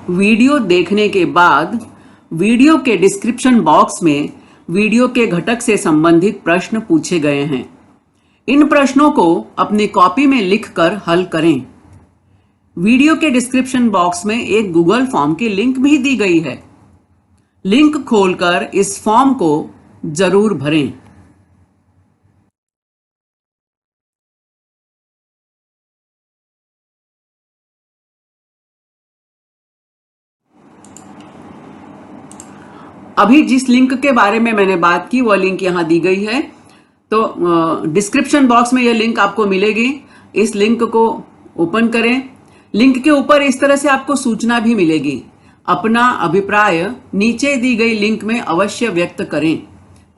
Video देखने के बाद वीडियो के डिस्क्रिप्शन बॉक्स में वीडियो के घटक से संबंधित प्रश्न पूछे गए हैं। इन प्रश्नों को अपनी कॉपी में लिखकर हल करें। वीडियो के डिस्क्रिप्शन बॉक्स में एक गूगल फॉर्म की लिंक भी दी गई है। लिंक खोलकर इस फॉर्म को जरूर भरें। अभी जिस लिंक के बारे में मैंने बात की वह लिंक यहां दी गई है, तो डिस्क्रिप्शन बॉक्स में यह लिंक आपको मिलेगी। इस लिंक को ओपन करें। लिंक के ऊपर इस तरह से आपको सूचना भी मिलेगी। अपना अभिप्राय नीचे दी गई लिंक में अवश्य व्यक्त करें।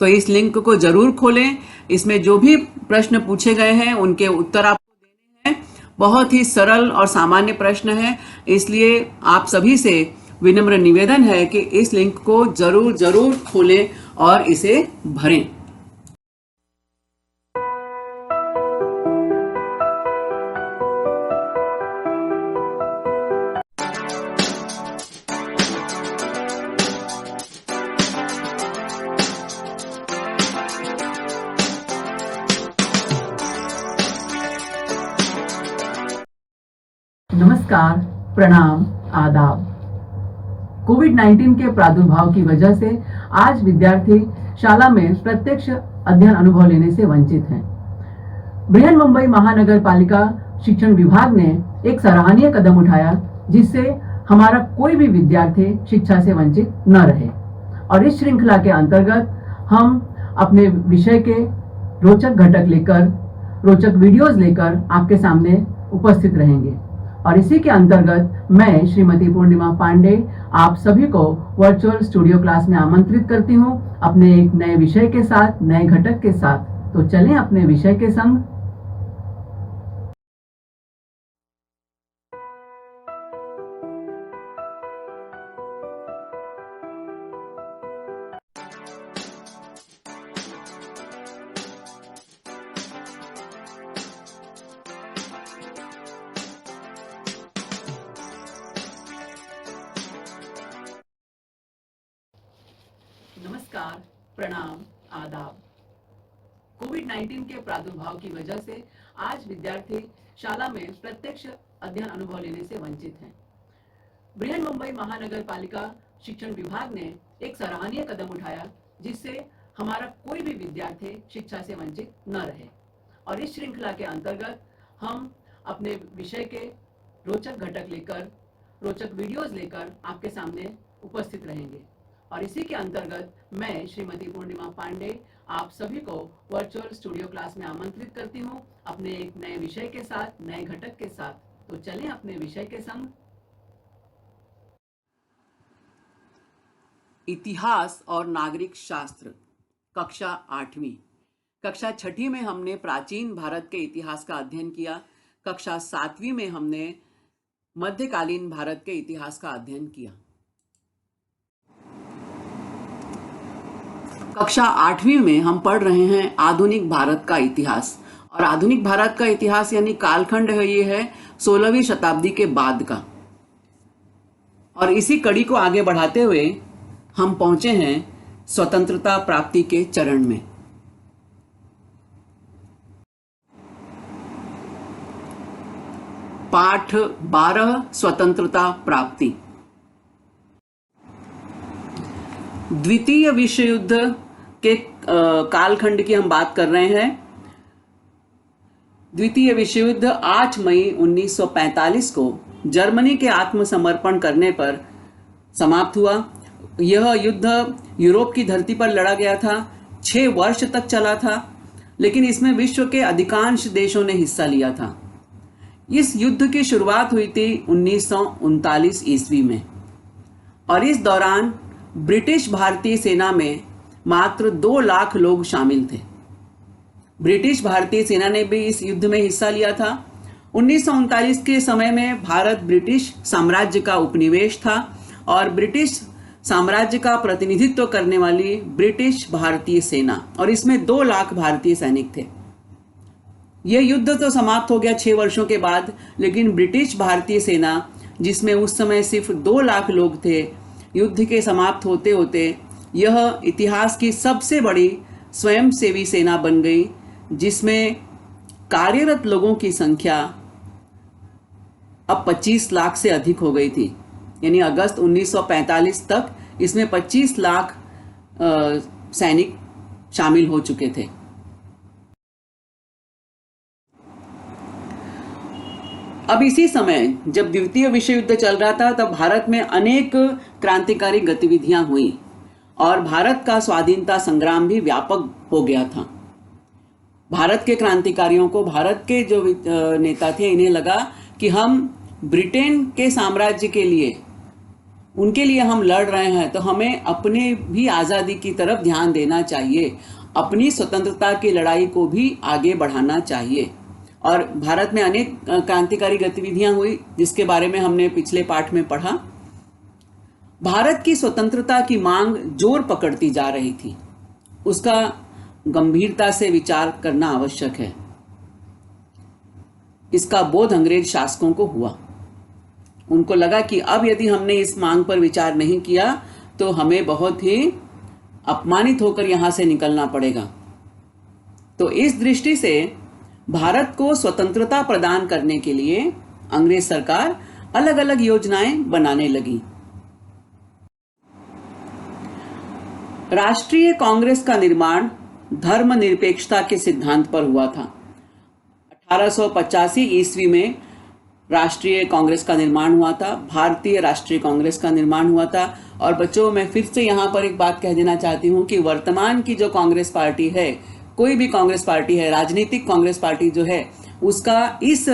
तो इस लिंक को जरूर खोलें। इसमें जो भी प्रश्न पूछे गए हैं उनके उत्तर आपको देने हैं। बहुत ही सरल और सामान्य प्रश्न है, इसलिए आप सभी से विनम्र निवेदन है कि इस लिंक को जरूर जरूर खोलें और इसे भरें। नमस्कार, प्रणाम, आदाब। कोविड-19 के प्रादुर्भाव की वजह से आज विद्यार्थी शाला में प्रत्यक्ष अध्ययन अनुभव लेने से वंचित हैं। बृहन मुंबई महानगर पालिका शिक्षण विभाग ने एक सराहनीय कदम उठाया, जिससे हमारा कोई भी विद्यार्थी शिक्षा से वंचित न रहे। और इस श्रृंखला के अंतर्गत हम अपने विषय के रोचक घटक लेकर, रोचक वीडियोज लेकर आपके सामने उपस्थित रहेंगे। और इसी के अंतर्गत मैं श्रीमती पूर्णिमा पांडे आप सभी को वर्चुअल स्टूडियो क्लास में आमंत्रित करती हूं, अपने एक नए विषय के साथ, नए घटक के साथ। तो चलें अपने विषय के संग। नमस्कार, प्रणाम, आदाब। कोविड-19 के प्रादुर्भाव की वजह से आज विद्यार्थी शाला में प्रत्यक्ष अध्ययन अनुभव लेने से वंचित हैं। बृहन मुंबई महानगर पालिका शिक्षण विभाग ने एक सराहनीय कदम उठाया, जिससे हमारा कोई भी विद्यार्थी शिक्षा से वंचित न रहे। और इस श्रृंखला के अंतर्गत हम अपने विषय के रोचक घटक लेकर, रोचक वीडियोज लेकर आपके सामने उपस्थित रहेंगे। और इसी के अंतर्गत मैं श्रीमती पूर्णिमा पांडे आप सभी को वर्चुअल स्टूडियो क्लास में आमंत्रित करती हूं, अपने एक नए विषय के साथ, नए घटक के साथ। तो चलें अपने विषय के संग। इतिहास और नागरिक शास्त्र, कक्षा 8वीं। कक्षा 6ठी में हमने प्राचीन भारत के इतिहास का अध्ययन किया। कक्षा 7वीं में हमने मध्यकालीन भारत के इतिहास का अध्ययन किया। कक्षा 8वीं में हम पढ़ रहे हैं आधुनिक भारत का इतिहास। और आधुनिक भारत का इतिहास यानी कालखंड है, ये है 16वीं शताब्दी के बाद का। और इसी कड़ी को आगे बढ़ाते हुए हम पहुंचे हैं स्वतंत्रता प्राप्ति के चरण में। पाठ 12, स्वतंत्रता प्राप्ति। द्वितीय विश्व युद्ध के कालखंड की हम बात कर रहे हैं। द्वितीय विश्व युद्ध 8 मई 1945 को जर्मनी के आत्मसमर्पण करने पर समाप्त हुआ। यह युद्ध यूरोप की धरती पर लड़ा गया था। 6 वर्ष तक चला था, लेकिन इसमें विश्व के अधिकांश देशों ने हिस्सा लिया था। इस युद्ध की शुरुआत हुई थी 1939 ईस्वी में। और इस दौरान ब्रिटिश भारतीय सेना में मात्र 2 लाख लोग शामिल थे। ब्रिटिश भारतीय सेना ने भी इस युद्ध में हिस्सा लिया था। 1939 के समय में भारत ब्रिटिश साम्राज्य का उपनिवेश था और ब्रिटिश साम्राज्य का प्रतिनिधित्व करने वाली ब्रिटिश भारतीय सेना, और इसमें 2 लाख भारतीय सैनिक थे। यह युद्ध तो समाप्त हो गया 6 वर्षों के बाद, लेकिन ब्रिटिश भारतीय सेना जिसमें उस समय सिर्फ 2 लाख लोग थे, युद्ध के समाप्त होते होते यह इतिहास की सबसे बड़ी स्वयंसेवी सेना बन गई, जिसमें कार्यरत लोगों की संख्या अब 25 लाख से अधिक हो गई थी। यानी अगस्त 1945 तक इसमें 25 लाख सैनिक शामिल हो चुके थे। अब इसी समय जब द्वितीय विश्व युद्ध चल रहा था, तब भारत में अनेक क्रांतिकारी गतिविधियां हुई और भारत का स्वाधीनता संग्राम भी व्यापक हो गया था। भारत के क्रांतिकारियों को, भारत के जो नेता थे, इन्हें लगा कि हम ब्रिटेन के साम्राज्य के लिए, उनके लिए हम लड़ रहे हैं, तो हमें अपने भी आज़ादी की तरफ ध्यान देना चाहिए, अपनी स्वतंत्रता की लड़ाई को भी आगे बढ़ाना चाहिए। और भारत में अनेक क्रांतिकारी गतिविधियां हुई, जिसके बारे में हमने पिछले पाठ में पढ़ा। भारत की स्वतंत्रता की मांग जोर पकड़ती जा रही थी, उसका गंभीरता से विचार करना आवश्यक है। इसका बोध अंग्रेज शासकों को हुआ। उनको लगा कि अब यदि हमने इस मांग पर विचार नहीं किया तो हमें बहुत ही अपमानित होकर यहां से निकलना पड़ेगा। तो इस दृष्टि से भारत को स्वतंत्रता प्रदान करने के लिए अंग्रेज सरकार अलग अलग योजनाएं बनाने लगी। राष्ट्रीय कांग्रेस का निर्माण धर्मनिरपेक्षता के सिद्धांत पर हुआ था। 1885 ईस्वी में राष्ट्रीय कांग्रेस का निर्माण हुआ था, भारतीय राष्ट्रीय कांग्रेस का निर्माण हुआ था। और बच्चों, मैं फिर से यहाँ पर एक बात कह देना चाहती हूँ कि वर्तमान की जो कांग्रेस पार्टी है, कोई भी कांग्रेस पार्टी है, राजनीतिक कांग्रेस पार्टी जो है, उसका इस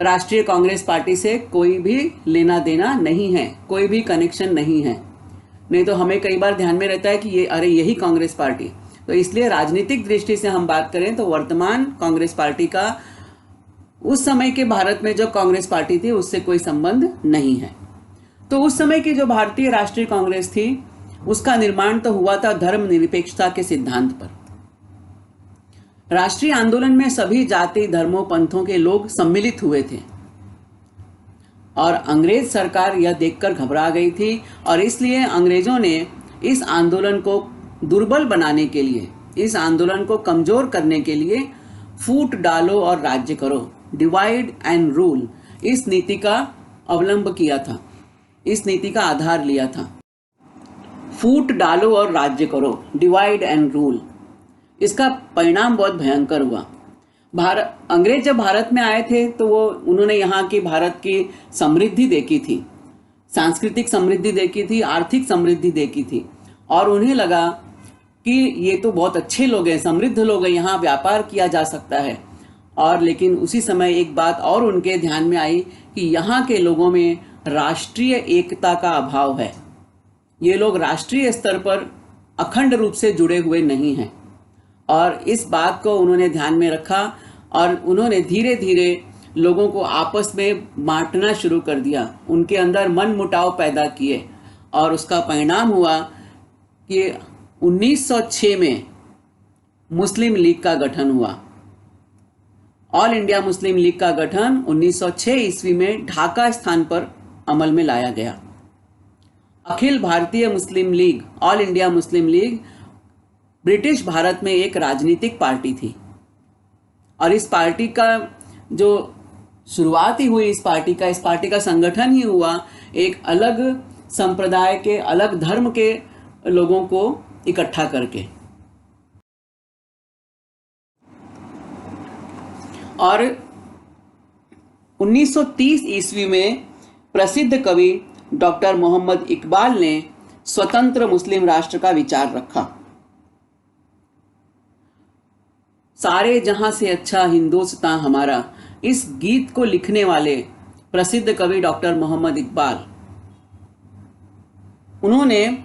राष्ट्रीय कांग्रेस पार्टी से कोई भी लेना देना नहीं है, कोई भी कनेक्शन नहीं है। नहीं तो हमें कई बार ध्यान में रहता है कि ये अरे यही कांग्रेस पार्टी। तो इसलिए राजनीतिक दृष्टि से हम बात करें तो वर्तमान कांग्रेस पार्टी का उस समय के भारत में जो कांग्रेस पार्टी थी उससे कोई संबंध नहीं है। तो उस समय की जो भारतीय राष्ट्रीय कांग्रेस थी, उसका निर्माण तो हुआ था धर्मनिरपेक्षता के सिद्धांत पर। राष्ट्रीय आंदोलन में सभी जाति, धर्मों, पंथों के लोग सम्मिलित हुए थे और अंग्रेज सरकार यह देखकर घबरा गई थी और इसलिए अंग्रेजों ने इस आंदोलन को दुर्बल बनाने के लिए, इस आंदोलन को कमजोर करने के लिए फूट डालो और राज्य करो, डिवाइड एंड रूल, इस नीति का अवलंब किया था, इस नीति का आधार लिया था। फूट डालो और राज्य करो, डिवाइड एंड रूल। इसका परिणाम बहुत भयंकर हुआ। अंग्रेज जब भारत में आए थे तो उन्होंने यहाँ की भारत की समृद्धि देखी थी, सांस्कृतिक समृद्धि देखी थी, आर्थिक समृद्धि देखी थी और उन्हें लगा कि ये तो बहुत अच्छे लोग हैं, समृद्ध लोग हैं, यहाँ व्यापार किया जा सकता है। और लेकिन उसी समय एक बात और उनके ध्यान में आई कि यहाँ के लोगों में राष्ट्रीय एकता का अभाव है। ये लोग राष्ट्रीय स्तर पर अखंड रूप से जुड़े हुए नहीं हैं और इस बात को उन्होंने ध्यान में रखा और उन्होंने धीरे धीरे लोगों को आपस में बांटना शुरू कर दिया, उनके अंदर मन मुटाव पैदा किए और उसका परिणाम हुआ कि 1906 में मुस्लिम लीग का गठन हुआ। ऑल इंडिया मुस्लिम लीग का गठन 1906 ईस्वी में ढाका स्थान पर अमल में लाया गया। Akhil Bharatiya Muslim League, all India Muslim League, British Bharat में एक राजनीतिक पार्टी थी और इस पार्टी का जो शुरुआत ही हुई, इस पार्टी का संगठन ही हुआ एक अलग संप्रदाय के, अलग धर्म के लोगों को इकट्ठा करके। और 1930 ईस्वी में प्रसिद्ध कवि डॉक्टर मोहम्मद इकबाल ने स्वतंत्र मुस्लिम राष्ट्र का विचार रखा। सारे जहां से अच्छा हिंदुस्तान हमारा, इस गीत को लिखने वाले प्रसिद्ध कवि डॉक्टर मोहम्मद इकबाल, उन्होंने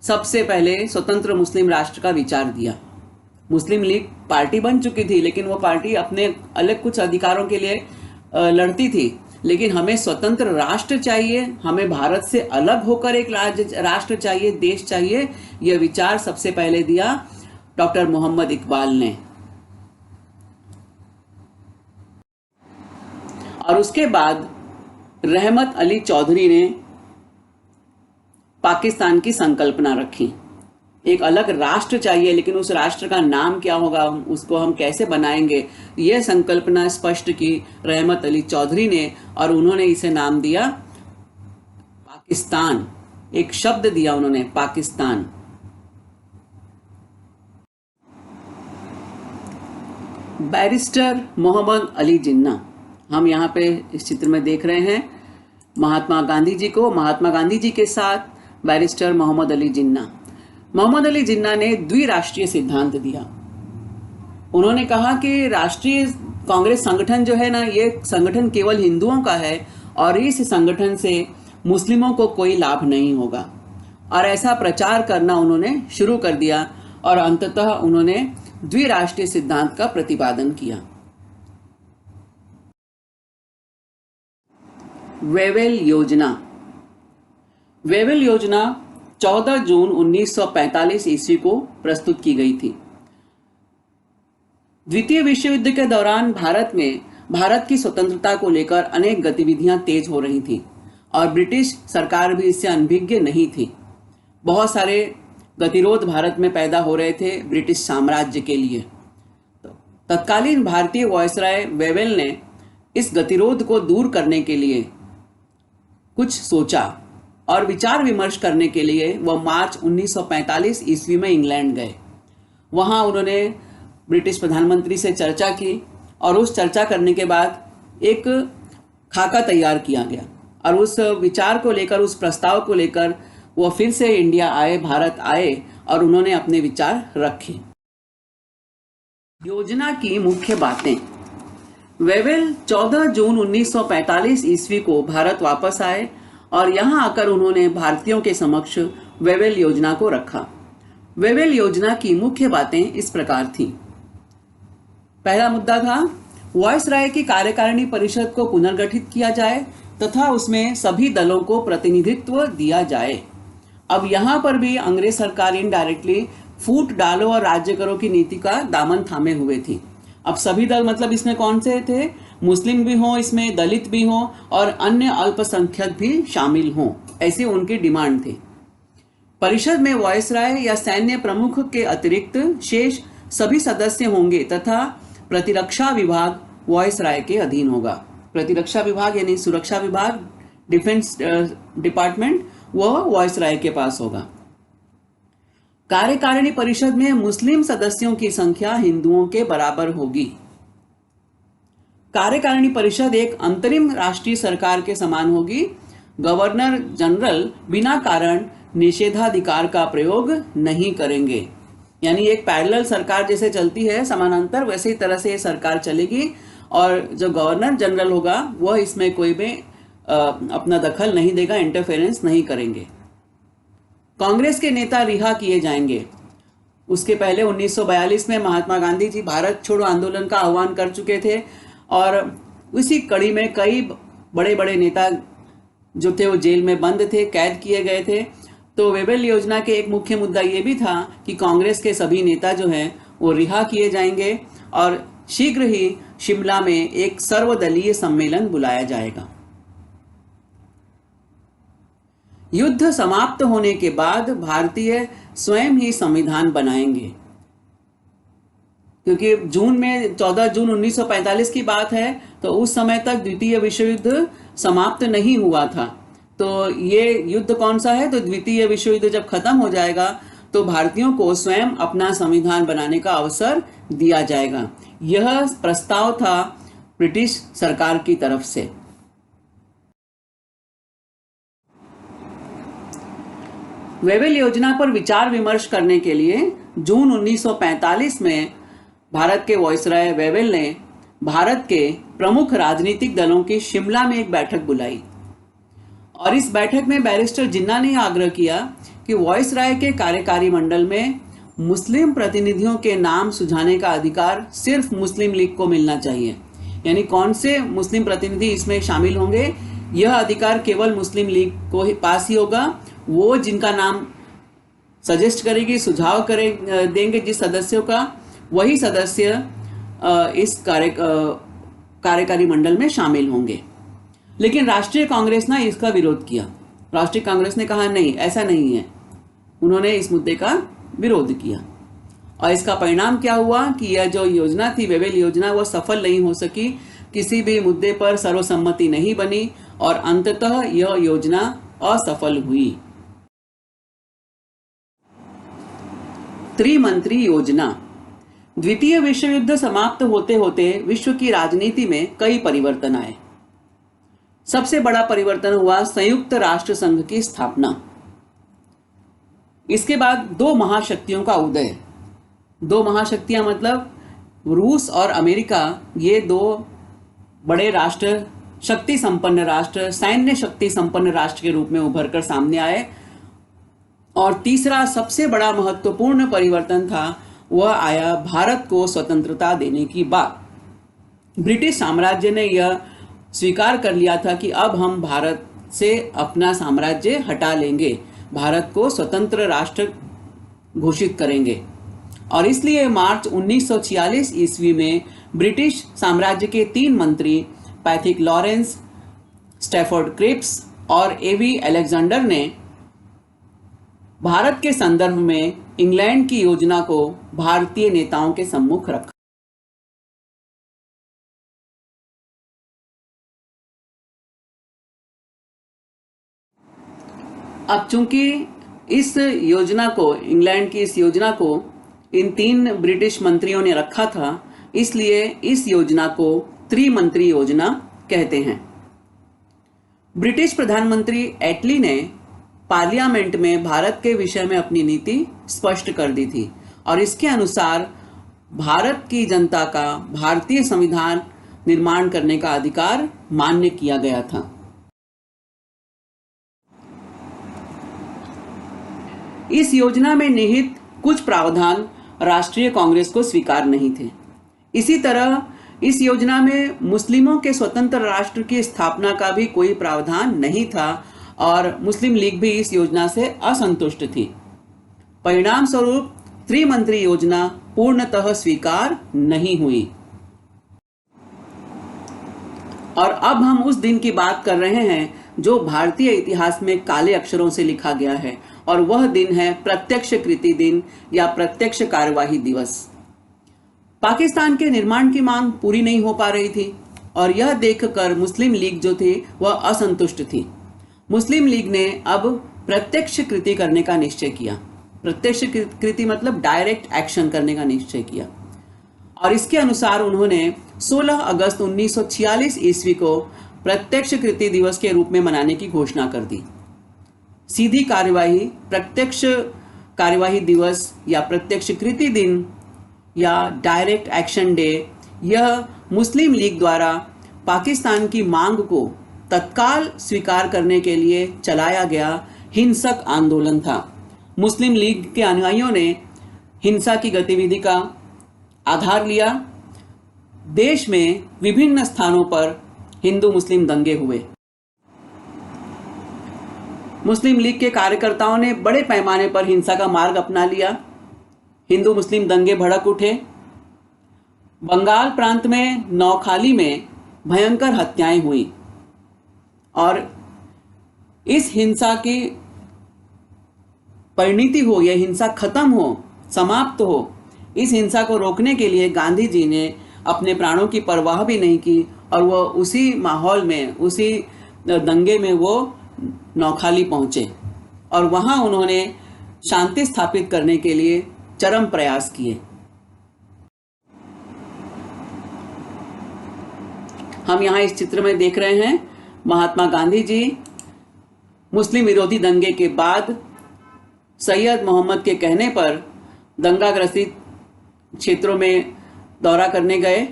सबसे पहले स्वतंत्र मुस्लिम राष्ट्र का विचार दिया। मुस्लिम लीग पार्टी बन चुकी थी लेकिन वो पार्टी अपने अलग कुछ अधिकारों के लिए लड़ती थी, लेकिन हमें स्वतंत्र राष्ट्र चाहिए, हमें भारत से अलग होकर एक राष्ट्र चाहिए, देश चाहिए। यह विचार सबसे पहले दिया डॉक्टर मोहम्मद इकबाल ने। और उसके बाद रहमत अली चौधरी ने पाकिस्तान की संकल्पना रखी। एक अलग राष्ट्र चाहिए, लेकिन उस राष्ट्र का नाम क्या होगा, उसको हम कैसे बनाएंगे, यह संकल्पना स्पष्ट की रहमत अली चौधरी ने, और उन्होंने इसे नाम दिया पाकिस्तान। एक शब्द दिया उन्होंने, पाकिस्तान। बैरिस्टर मोहम्मद अली जिन्ना, हम यहाँ पे इस चित्र में देख रहे हैं महात्मा गांधी जी को, महात्मा गांधी जी के साथ बैरिस्टर मोहम्मद अली जिन्ना। मोहम्मद अली जिन्ना ने द्विराष्ट्रीय सिद्धांत दिया। उन्होंने कहा कि राष्ट्रीय कांग्रेस संगठन जो है ना, ये संगठन केवल हिंदुओं का है और इस संगठन से मुस्लिमों को कोई लाभ नहीं होगा, और ऐसा प्रचार करना उन्होंने शुरू कर दिया, और अंततः उन्होंने द्विराष्ट्रीय सिद्धांत का प्रतिपादन किया। वेवेल योजना। वेवेल योजना 14 जून 1945 ईस्वी को प्रस्तुत की गई थी। द्वितीय विश्व युद्ध के दौरान भारत की स्वतंत्रता को लेकर अनेक गतिविधियां तेज हो रही थी, और ब्रिटिश सरकार भी इससे अनभिज्ञ नहीं थी। बहुत सारे गतिरोध भारत में पैदा हो रहे थे ब्रिटिश साम्राज्य के लिए। तत्कालीन भारतीय वायसराय वेवेल ने इस गतिरोध को दूर करने के लिए कुछ सोचा, और विचार विमर्श करने के लिए वह मार्च 1945 ईस्वी में इंग्लैंड गए। वहां उन्होंने ब्रिटिश प्रधानमंत्री से चर्चा की, और उस चर्चा करने के बाद एक खाका तैयार किया गया, और उस विचार को लेकर, उस प्रस्ताव को लेकर वो फिर से इंडिया आए, भारत आए, और उन्होंने अपने विचार रखे। योजना की मुख्य बातें। वेवेल 14 जून 1945 ईस्वी को भारत वापस आए, और यहां आकर उन्होंने भारतीयों के समक्ष वेवेल योजना को रखा। वेवेल योजना की मुख्य बातें इस प्रकार थी। पहला मुद्दा था, वायसराय की कार्यकारिणी परिषद को पुनर्गठित किया जाए तथा उसमें सभी दलों को प्रतिनिधित्व दिया जाए। अब यहां पर भी अंग्रेज सरकार इनडायरेक्टली फूट डालो और राज्य करो की नीति का दामन थामे हुए थी। अब सभी दल मतलब इसमें कौन से थे? मुस्लिम भी हों, इसमें दलित भी हों, और अन्य अल्पसंख्यक भी शामिल हों, ऐसी उनकी डिमांड थी। परिषद में वायसराय या सैन्य प्रमुख के अतिरिक्त शेष सभी सदस्य होंगे तथा प्रतिरक्षा विभाग वायसराय के अधीन होगा। प्रतिरक्षा विभाग यानी सुरक्षा विभाग, डिफेंस डिपार्टमेंट, वह वायसराय के पास होगा। कार्यकारिणी परिषद में मुस्लिम सदस्यों की संख्या हिंदुओं के बराबर होगी। कार्यकारिणी परिषद एक अंतरिम राष्ट्रीय सरकार के समान होगी। गवर्नर जनरल बिना कारण निषेधाधिकार का प्रयोग नहीं करेंगे, यानी एक पैरेलल सरकार जैसे चलती है समानांतर, वैसे ही तरह से ये सरकार चलेगी, और जो गवर्नर जनरल होगा वह इसमें कोई भी अपना दखल नहीं देगा, इंटरफेरेंस नहीं करेंगे। कांग्रेस के नेता रिहा किए जाएंगे। उसके पहले 1942 में महात्मा गांधी जी भारत छोड़ो आंदोलन का आह्वान कर चुके थे, और उसी कड़ी में कई बड़े बड़े नेता जो थे वो जेल में बंद थे, कैद किए गए थे। तो वेवेल योजना के एक मुख्य मुद्दा ये भी था कि कांग्रेस के सभी नेता जो हैं वो रिहा किए जाएंगे, और शीघ्र ही शिमला में एक सर्वदलीय सम्मेलन बुलाया जाएगा। युद्ध समाप्त होने के बाद भारतीय स्वयं ही संविधान बनाएंगे, क्योंकि जून में 14 जून 1945 की बात है, तो उस समय तक द्वितीय विश्व युद्ध समाप्त नहीं हुआ था। तो ये युद्ध कौन सा है? तो द्वितीय विश्व युद्ध जब खत्म हो जाएगा तो भारतीयों को स्वयं अपना संविधान बनाने का अवसर दिया जाएगा। यह प्रस्ताव था ब्रिटिश सरकार की तरफ से। वेवेल योजना पर विचार विमर्श करने के लिए जून 1945 में भारत के वायसराय वेवेल ने भारत के प्रमुख राजनीतिक दलों की शिमला में एक बैठक बुलाई, और इस बैठक में बैरिस्टर जिन्ना ने आग्रह किया कि वायसराय के कार्यकारी मंडल में मुस्लिम प्रतिनिधियों के नाम सुझाने का अधिकार सिर्फ मुस्लिम लीग को मिलना चाहिए। यानी कौन से मुस्लिम प्रतिनिधि इसमें शामिल होंगे, यह अधिकार केवल मुस्लिम लीग को ही पास ही होगा। वो जिनका नाम सजेस्ट करेगी, सुझाव देंगे जिस सदस्यों का, वही सदस्य इस कार्यकारी मंडल में शामिल होंगे। लेकिन राष्ट्रीय कांग्रेस ने इसका विरोध किया। राष्ट्रीय कांग्रेस ने कहा नहीं, ऐसा नहीं है। उन्होंने इस मुद्दे का विरोध किया और इसका परिणाम क्या हुआ कि यह जो योजना थी, वेवेल योजना, वो सफल नहीं हो सकी। किसी भी मुद्दे पर सर्वसम्मति नहीं बनी और अंततः यह योजना असफल हुई। त्रिमंत्री योजना। द्वितीय विश्व युद्ध समाप्त होते होते विश्व की राजनीति में कई परिवर्तन आए। सबसे बड़ा परिवर्तन हुआ संयुक्त राष्ट्र संघ की स्थापना। इसके बाद दो महाशक्तियों का उदय। दो महाशक्तियां मतलब रूस और अमेरिका, ये दो बड़े राष्ट्र, शक्ति संपन्न राष्ट्र, सैन्य शक्ति संपन्न राष्ट्र के रूप में उभर कर सामने आए। और तीसरा सबसे बड़ा महत्वपूर्ण परिवर्तन था, वह आया भारत को स्वतंत्रता देने की बाद। ब्रिटिश साम्राज्य ने यह स्वीकार कर लिया था कि अब हम भारत से अपना साम्राज्य हटा लेंगे, भारत को स्वतंत्र राष्ट्र घोषित करेंगे। और इसलिए मार्च 1946 ईस्वी में ब्रिटिश साम्राज्य के 3 मंत्री पैथिक लॉरेंस, स्टैफोर्ड क्रिप्स और एवी अलेक्जेंडर ने भारत के संदर्भ में इंग्लैंड की योजना को भारतीय नेताओं के सम्मुख रखा। अब चूंकि इस योजना को, इंग्लैंड की इस योजना को इन 3 ब्रिटिश मंत्रियों ने रखा था, इसलिए इस योजना को त्रिमंत्री योजना कहते हैं। ब्रिटिश प्रधानमंत्री एटली ने पार्लियामेंट में भारत के विषय में अपनी नीति स्पष्ट कर दी थी और इसके अनुसार भारत की जनता का भारतीय संविधान निर्माण करने का अधिकार मान्य किया गया था। इस योजना में निहित कुछ प्रावधान राष्ट्रीय कांग्रेस को स्वीकार नहीं थे। इसी तरह इस योजना में मुस्लिमों के स्वतंत्र राष्ट्र की स्थापना का भी कोई प्रावधान नहीं था और मुस्लिम लीग भी इस योजना से असंतुष्ट थी। परिणाम स्वरूप त्रिमंत्री योजना पूर्णतः स्वीकार नहीं हुई। और अब हम उस दिन की बात कर रहे हैं जो भारतीय इतिहास में काले अक्षरों से लिखा गया है, और वह दिन है प्रत्यक्ष कृति दिन या प्रत्यक्ष कार्यवाही दिवस। पाकिस्तान के निर्माण की मांग पूरी नहीं हो पा रही थी और यह देखकर मुस्लिम लीग जो थी वह असंतुष्ट थी। मुस्लिम लीग ने अब प्रत्यक्ष कृति करने का निश्चय किया। प्रत्यक्ष कृति मतलब डायरेक्ट एक्शन करने का निश्चय किया और इसके अनुसार उन्होंने 16 अगस्त 1946 ईस्वी को प्रत्यक्ष कृति दिवस के रूप में मनाने की घोषणा कर दी। सीधी कार्यवाही, प्रत्यक्ष कार्यवाही दिवस या प्रत्यक्ष कृति दिन या डायरेक्ट एक्शन डे, यह मुस्लिम लीग द्वारा पाकिस्तान की मांग को तत्काल स्वीकार करने के लिए चलाया गया हिंसक आंदोलन था। मुस्लिम लीग के अनुयायियों ने हिंसा की गतिविधि का आधार लिया। देश में विभिन्न स्थानों पर हिंदू मुस्लिम दंगे हुए। मुस्लिम लीग के कार्यकर्ताओं ने बड़े पैमाने पर हिंसा का मार्ग अपना लिया। हिंदू मुस्लिम दंगे भड़क उठे। बंगाल प्रांत में नौखाली में भयंकर हत्याएं हुई और इस हिंसा की परिणति हो, यह हिंसा खत्म हो, समाप्त हो, इस हिंसा को रोकने के लिए गांधी जी ने अपने प्राणों की परवाह भी नहीं की और वो उसी माहौल में, उसी दंगे में वो नौखाली पहुंचे और वहां उन्होंने शांति स्थापित करने के लिए चरम प्रयास किए। हम यहाँ इस चित्र में देख रहे हैं महात्मा गांधी जी मुस्लिम विरोधी दंगे के बाद सैयद मोहम्मद के कहने पर दंगा ग्रसित क्षेत्रों में दौरा करने गए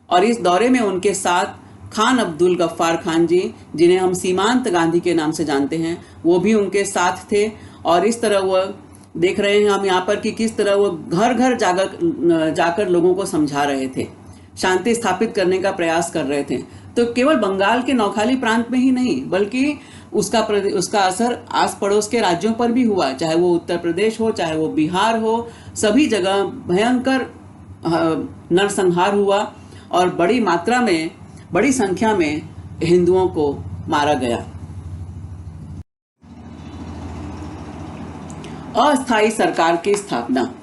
और इस दौरे में उनके साथ खान अब्दुल गफ्फार खान जी, जिन्हें हम सीमांत गांधी के नाम से जानते हैं, वो भी उनके साथ थे। और इस तरह वह देख रहे हैं हम यहाँ पर कि किस तरह वो घर घर जाकर लोगों को समझा रहे थे, शांति स्थापित करने का प्रयास कर रहे थे। तो केवल बंगाल के नौखाली प्रांत में ही नहीं बल्कि उसका असर आस पड़ोस के राज्यों पर भी हुआ, चाहे वो उत्तर प्रदेश हो, चाहे वो बिहार हो, सभी जगह भयंकर नरसंहार हुआ और बड़ी संख्या में हिंदुओं को मारा गया। अस्थायी सरकार की स्थापना।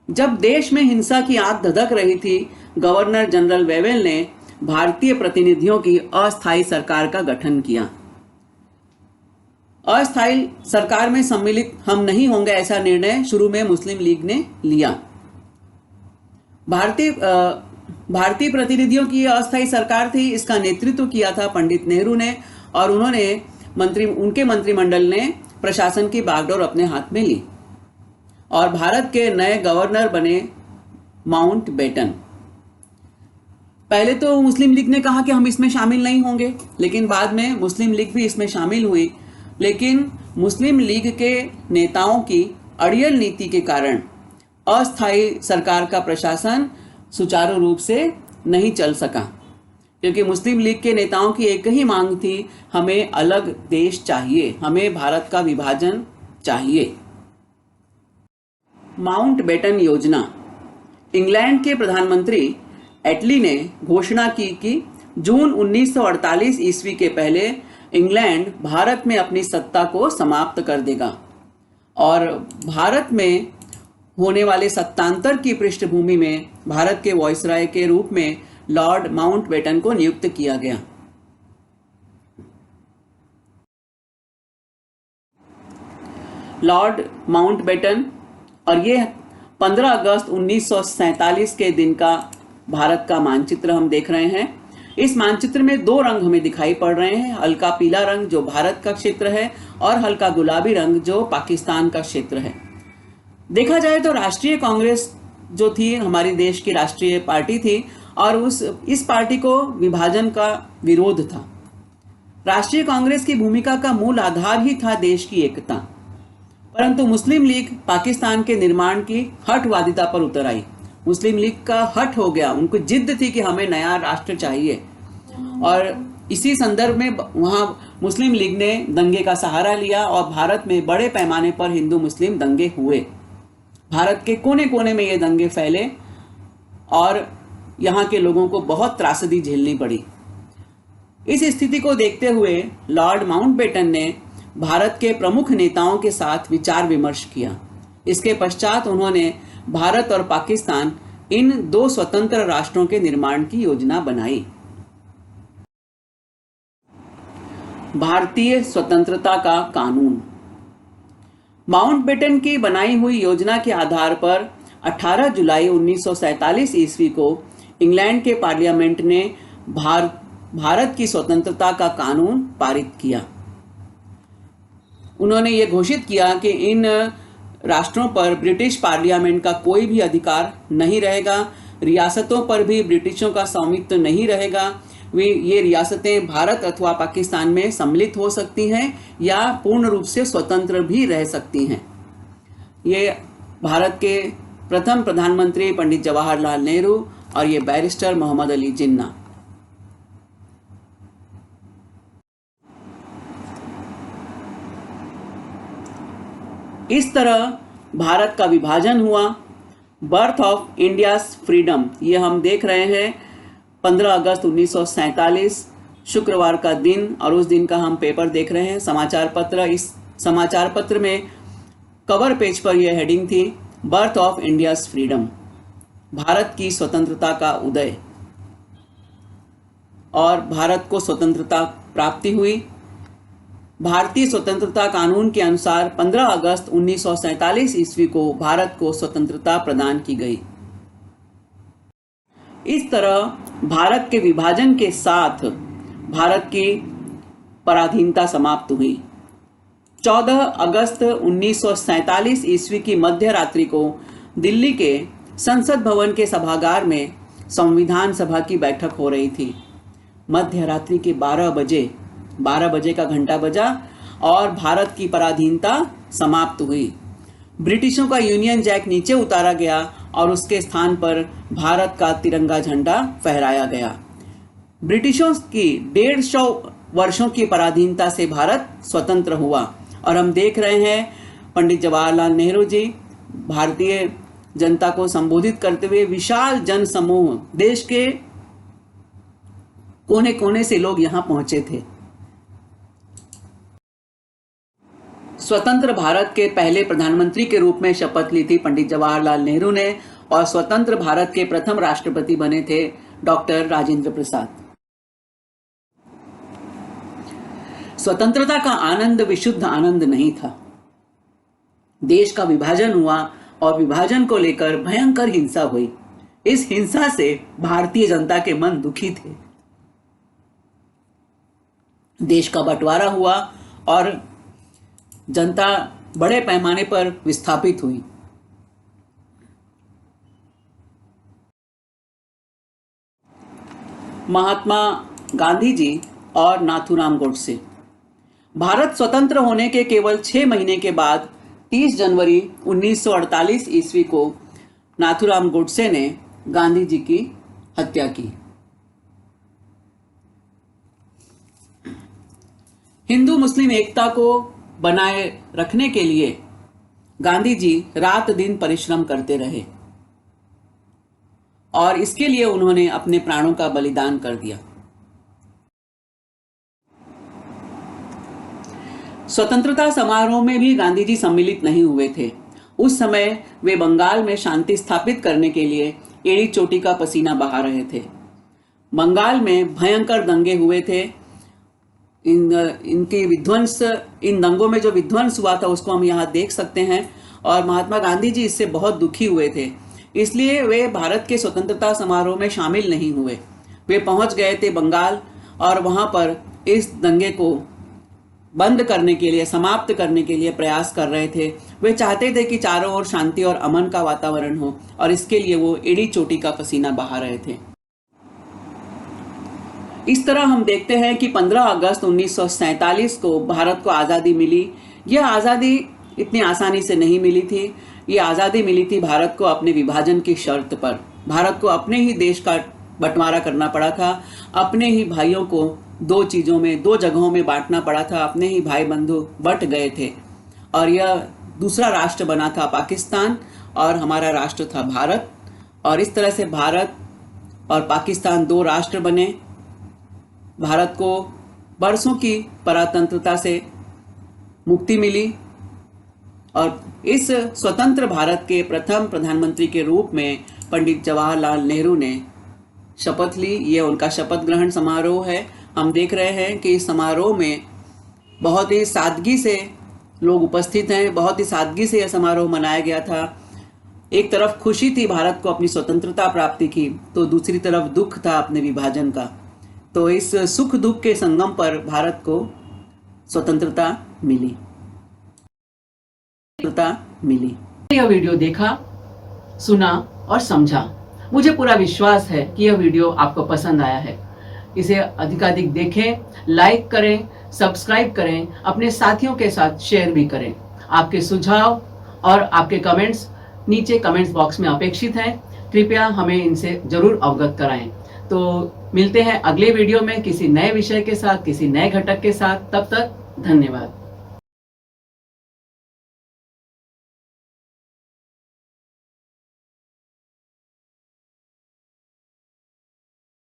जब देश में हिंसा की आग धधक रही थी, गवर्नर जनरल वेवेल ने भारतीय प्रतिनिधियों की अस्थायी सरकार का गठन किया। अस्थायी सरकार में सम्मिलित हम नहीं होंगे, ऐसा निर्णय शुरू में मुस्लिम लीग ने लिया। भारतीय प्रतिनिधियों की अस्थायी सरकार थी, इसका नेतृत्व किया था पंडित नेहरू ने, और उनके मंत्रिमंडल ने प्रशासन की बागडोर अपने हाथ में ली और भारत के नए गवर्नर बने माउंटबेटन। पहले तो मुस्लिम लीग ने कहा कि हम इसमें शामिल नहीं होंगे, लेकिन बाद में मुस्लिम लीग भी इसमें शामिल हुई। लेकिन मुस्लिम लीग के नेताओं की अड़ियल नीति के कारण अस्थायी सरकार का प्रशासन सुचारू रूप से नहीं चल सका, क्योंकि मुस्लिम लीग के नेताओं की एक ही मांग थी, हमें अलग देश चाहिए, हमें भारत का विभाजन चाहिए। माउंटबेटन योजना। इंग्लैंड के प्रधानमंत्री एटली ने घोषणा की कि जून 1948 ईस्वी के पहले इंग्लैंड भारत में अपनी सत्ता को समाप्त कर देगा और भारत में होने वाले सत्तांतर की पृष्ठभूमि में भारत के वायसराय के रूप में लॉर्ड माउंटबेटन को नियुक्त किया गया। लॉर्ड माउंटबेटन, और ये 15 अगस्त 1947 के दिन का भारत का मानचित्र हम देख रहे हैं। इस मानचित्र में दो रंग हमें दिखाई पड़ रहे हैं, हल्का पीला रंग जो भारत का क्षेत्र है और हल्का गुलाबी रंग जो पाकिस्तान का क्षेत्र है। देखा जाए तो राष्ट्रीय कांग्रेस जो थी हमारी देश की राष्ट्रीय पार्टी थी और इस पार्टी को विभाजन का विरोध था। राष्ट्रीय कांग्रेस की भूमिका का मूल आधार ही था देश की एकता, परंतु मुस्लिम लीग पाकिस्तान के निर्माण की हठवादिता पर उतर आई। मुस्लिम लीग का हठ हो गया, उनको जिद्द थी कि हमें नया राष्ट्र चाहिए, और इसी संदर्भ में वहां मुस्लिम लीग ने दंगे का सहारा लिया और भारत में बड़े पैमाने पर हिंदू मुस्लिम दंगे हुए। भारत के कोने कोने में ये दंगे फैले और यहाँ के लोगों को बहुत त्रासदी झेलनी पड़ी। इस स्थिति को देखते हुए लॉर्ड माउंटबेटन ने भारत के प्रमुख नेताओं के साथ विचार विमर्श किया। इसके पश्चात उन्होंने भारत और पाकिस्तान इन दो स्वतंत्र राष्ट्रों के निर्माण की योजना बनाई। भारतीय स्वतंत्रता का कानून। माउंटबेटन की बनाई हुई योजना के आधार पर 18 जुलाई 1947 ईस्वी को इंग्लैंड के पार्लियामेंट ने भारत की स्वतंत्रता का कानून पारित किया। उन्होंने ये घोषित किया कि इन राष्ट्रों पर ब्रिटिश पार्लियामेंट का कोई भी अधिकार नहीं रहेगा, रियासतों पर भी ब्रिटिशों का स्वामित्व नहीं रहेगा। ये रियासतें भारत अथवा पाकिस्तान में सम्मिलित हो सकती हैं या पूर्ण रूप से स्वतंत्र भी रह सकती हैं। ये भारत के प्रथम प्रधानमंत्री पंडित जवाहरलाल नेहरू और ये बैरिस्टर मोहम्मद अली जिन्ना। इस तरह भारत का विभाजन हुआ। बर्थ ऑफ इंडियाज फ्रीडम, ये हम देख रहे हैं 15 अगस्त 1947 शुक्रवार का दिन, और उस दिन का हम पेपर देख रहे हैं, समाचार पत्र। इस समाचार पत्र में कवर पेज पर यह हेडिंग थी, birth of India's freedom, Bharat की स्वतंत्रता का उदय। और भारत को स्वतंत्रता प्राप्ति हुई। भारतीय स्वतंत्रता कानून के अनुसार 15 अगस्त 1947 ईस्वी को भारत को स्वतंत्रता प्रदान की गई। इस तरह भारत के विभाजन के साथ भारत की पराधीनता समाप्त हुई। 14 अगस्त 1947 ईस्वी की मध्य रात्रि को दिल्ली के संसद भवन के सभागार में संविधान सभा की बैठक हो रही थी। मध्य रात्रि के 12 बजे का घंटा बजा और भारत की पराधीनता समाप्त हुई। ब्रिटिशों का यूनियन जैक नीचे उतारा गया और उसके स्थान पर भारत का तिरंगा झंडा फहराया गया। ब्रिटिशों की 150 वर्षों की पराधीनता से भारत स्वतंत्र हुआ और हम देख रहे हैं पंडित जवाहरलाल नेहरू जी भारतीय जनता को संबोधित करते हुए विशाल जन समूह, देश के कोने कोने से लोग यहां पहुंचे थे। स्वतंत्र भारत के पहले प्रधानमंत्री के रूप में शपथ ली थी पंडित जवाहरलाल नेहरू ने, और स्वतंत्र भारत के प्रथम राष्ट्रपति बने थे डॉक्टर राजेंद्र प्रसाद। स्वतंत्रता का आनंद विशुद्ध आनंद नहीं था। देश का विभाजन हुआ और विभाजन को लेकर भयंकर हिंसा हुई। इस हिंसा से भारतीय जनता के मन दुखी थे। देश का बंटवारा हुआ और जनता बड़े पैमाने पर विस्थापित हुई। महात्मा गांधी जी और नाथूराम गोडसे। भारत स्वतंत्र होने के केवल 6 महीने के बाद 30 जनवरी 1948 ईस्वी को नाथूराम गोडसे ने गांधी जी की हत्या की। हिंदू मुस्लिम एकता को बनाए रखने के लिए गांधी जी रात दिन परिश्रम करते रहे और इसके लिए उन्होंने अपने प्राणों का बलिदान कर दिया। स्वतंत्रता समारोह में भी गांधी जी सम्मिलित नहीं हुए थे। उस समय वे बंगाल में शांति स्थापित करने के लिए एड़ी चोटी का पसीना बहा रहे थे। बंगाल में भयंकर दंगे हुए थे। इन दंगों में जो विध्वंस हुआ था उसको हम यहाँ देख सकते हैं, और महात्मा गांधी जी इससे बहुत दुखी हुए थे। इसलिए वे भारत के स्वतंत्रता समारोह में शामिल नहीं हुए। वे पहुंच गए थे बंगाल और वहां पर इस दंगे को बंद करने के लिए, समाप्त करने के लिए प्रयास कर रहे थे। वे चाहते थे कि चारों ओर शांति और अमन का वातावरण हो, और इसके लिए वो एड़ी चोटी का पसीना बहा रहे थे। इस तरह हम देखते हैं कि 15 अगस्त 1947 को भारत को आज़ादी मिली। यह आज़ादी इतनी आसानी से नहीं मिली थी। ये आज़ादी मिली थी भारत को अपने विभाजन की शर्त पर। भारत को अपने ही देश का बंटवारा करना पड़ा था। अपने ही भाइयों को दो जगहों में बांटना पड़ा था। अपने ही भाई बंधु बट गए थे और यह दूसरा राष्ट्र बना था पाकिस्तान, और हमारा राष्ट्र था भारत। और इस तरह से भारत और पाकिस्तान 2 राष्ट्र बने। भारत को बरसों की परातंत्रता से मुक्ति मिली, और इस स्वतंत्र भारत के प्रथम प्रधानमंत्री के रूप में पंडित जवाहरलाल नेहरू ने शपथ ली। ये उनका शपथ ग्रहण समारोह है। हम देख रहे हैं कि इस समारोह में बहुत ही सादगी से लोग उपस्थित हैं। बहुत ही सादगी से यह समारोह मनाया गया था। एक तरफ खुशी थी भारत को अपनी स्वतंत्रता प्राप्ति की, तो दूसरी तरफ दुख था अपने विभाजन का। तो इस सुख दुख के संगम पर भारत को स्वतंत्रता मिली। यह वीडियो देखा, सुना और समझा। मुझे पूरा विश्वास है कि यह वीडियो आपको पसंद आया है। इसे अधिकाधिक देखें, लाइक करें, सब्सक्राइब करें, अपने साथियों के साथ शेयर भी करें। आपके सुझाव और आपके कमेंट्स नीचे कमेंट्स बॉक्स में अपेक्षित हैं। कृपया हमें इनसे जरूर अवगत कराएं। तो मिलते हैं अगले वीडियो में किसी नए विषय के साथ, किसी नए घटक के साथ। तब तक धन्यवाद।